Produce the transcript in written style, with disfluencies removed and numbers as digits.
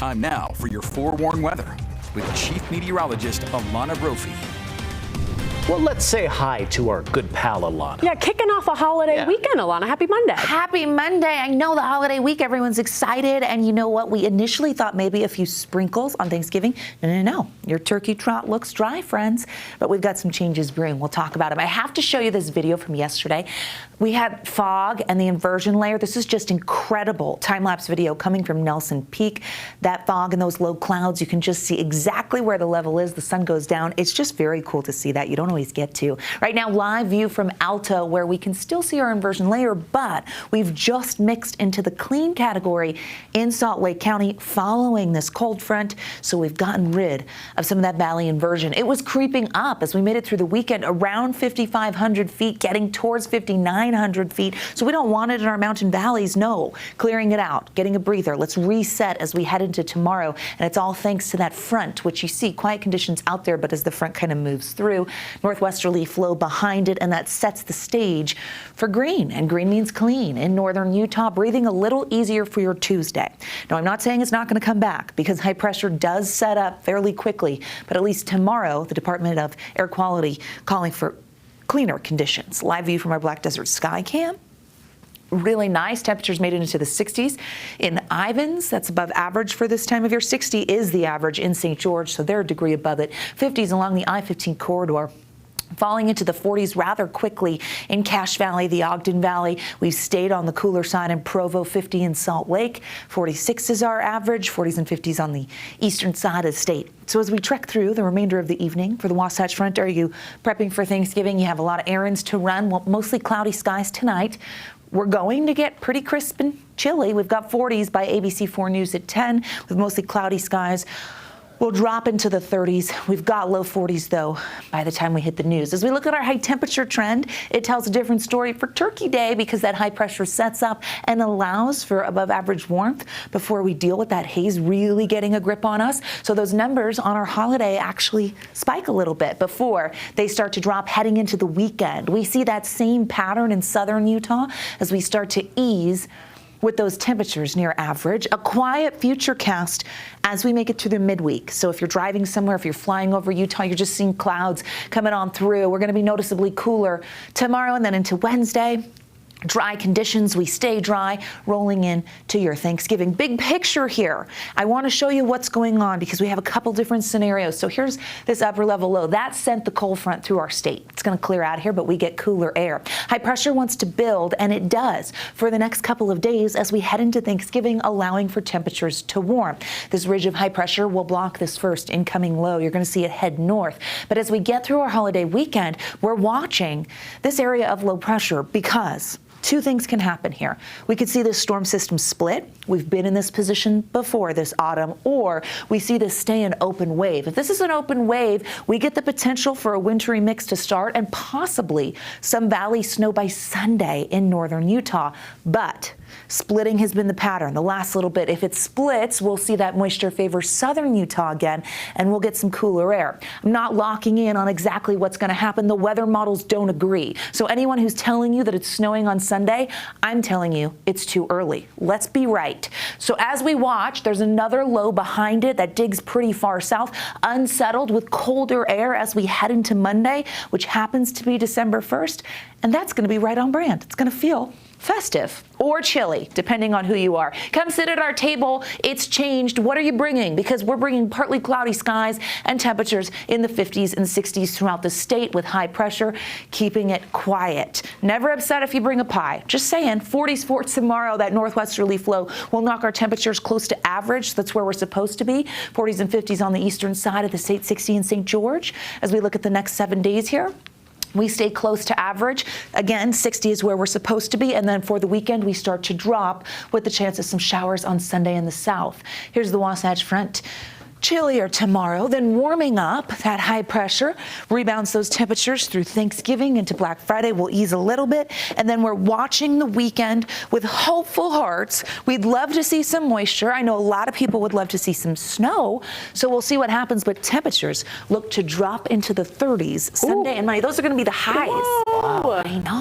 Time now for your forewarned weather with Chief Meteorologist Alana Brophy. Well, let's say hi to our good pal, Alana. Yeah, kicking off a holiday weekend, Alana. Happy Monday. Happy Monday. I know the holiday week, everyone's excited. And you know what? We initially thought maybe a few sprinkles on Thanksgiving. No. Your turkey trot looks dry, friends. But we've got some changes brewing. We'll talk about them. I have to show you this video from yesterday. We had fog and the inversion layer. This is just incredible time-lapse video coming from Nelson Peak. That fog and those low clouds, you can just see exactly where the level is. The sun goes down. It's just very cool to see that. You don't always get to. Right now, live view from Alto, where we can still see our inversion layer, but we've just mixed into the clean category in Salt Lake County following this cold front. So we've gotten rid of some of that valley inversion. It was creeping up as we made it through the weekend around 5,500 feet, getting towards 5,900 feet. So we don't want it in our mountain valleys. No, clearing it out, getting a breather. Let's reset as we head into tomorrow. And it's all thanks to that front, which you see quiet conditions out there, but as the front kind of moves through, northwesterly flow behind it, and that sets the stage for green. And green means clean in northern Utah, breathing a little easier for your Tuesday. Now, I'm not saying it's not going to come back because high pressure does set up fairly quickly, but at least tomorrow, the Department of Air Quality calling for cleaner conditions. Live view from our Black Desert Sky Cam. Really nice. Temperatures made it into the 60s in Ivins. That's above average for this time of year. 60 is the average in St. George, so they're a degree above it. 50s along the I-15 corridor. Falling into the 40s rather quickly in Cache Valley, the Ogden Valley. We've stayed on the cooler side in Provo, 50 in Salt Lake. 46 is our average, 40s and 50s on the eastern side of the state. So as we trek through the remainder of the evening for the Wasatch Front, are you prepping for Thanksgiving? You have a lot of errands to run. Well, mostly cloudy skies tonight. We're going to get pretty crisp and chilly. We've got 40s by ABC4 News at 10 with mostly cloudy skies. We'll drop into the 30s. We've got low 40s, though, by the time we hit the news. As we look at our high temperature trend, it tells a different story for Turkey Day because that high pressure sets up and allows for above average warmth before we deal with that haze really getting a grip on us. So those numbers on our holiday actually spike a little bit before they start to drop heading into the weekend. We see that same pattern in southern Utah as we start to ease with those temperatures near average. A quiet future cast as we make it through the midweek. So if you're driving somewhere, if you're flying over Utah, you're just seeing clouds coming on through. We're going to be noticeably cooler tomorrow and then into Wednesday. Dry conditions, we stay dry, rolling in to your Thanksgiving. Big picture here. I want to show you what's going on because we have a couple different scenarios. So here's this upper level low. That sent the cold front through our state. It's going to clear out here, but we get cooler air. High pressure wants to build, and it does for the next couple of days as we head into Thanksgiving, allowing for temperatures to warm. This ridge of high pressure will block this first incoming low. You're going to see it head north. But as we get through our holiday weekend, we're watching this area of low pressure because two things can happen here. We could see this storm system split. We've been in this position before this autumn, or we see this stay an open wave. If this is an open wave, we get the potential for a wintry mix to start and possibly some valley snow by Sunday in northern Utah. But splitting has been the pattern the last little bit. If it splits, we'll see that moisture favor southern Utah again, and we'll get some cooler air. I'm not locking in on exactly what's going to happen. The weather models don't agree. So anyone who's telling you that it's snowing on Sunday, I'm telling you it's too early. Let's be right. So as we watch, there's another low behind it that digs pretty far south, unsettled with colder air as we head into Monday, which happens to be December 1st. And that's going to be right on brand. It's going to feel festive or chilly, depending on who you are. Come sit at our table. It's changed. What are you bringing? Because we're bringing partly cloudy skies and temperatures in the 50s and 60s throughout the state with high pressure, keeping it quiet. Never upset if you bring a pie. Just saying, 40s for tomorrow. That northwesterly flow will knock our temperatures close to average. That's where we're supposed to be. 40s and 50s on the eastern side of the state, 60 in St. George. As we look at the next 7 days here, we stay close to average. Again, 60 is where we're supposed to be. And then for the weekend, we start to drop with the chance of some showers on Sunday in the south. Here's the Wasatch Front. Chillier tomorrow, then warming up. That high pressure rebounds those temperatures through Thanksgiving into Black Friday. We'll ease a little bit, and then we're watching the weekend with hopeful hearts. We'd love to see some moisture. I know a lot of people would love to see some snow, so we'll see what happens, but temperatures look to drop into the 30s Sunday and Monday. Those are going to be the highs. Whoa. I know.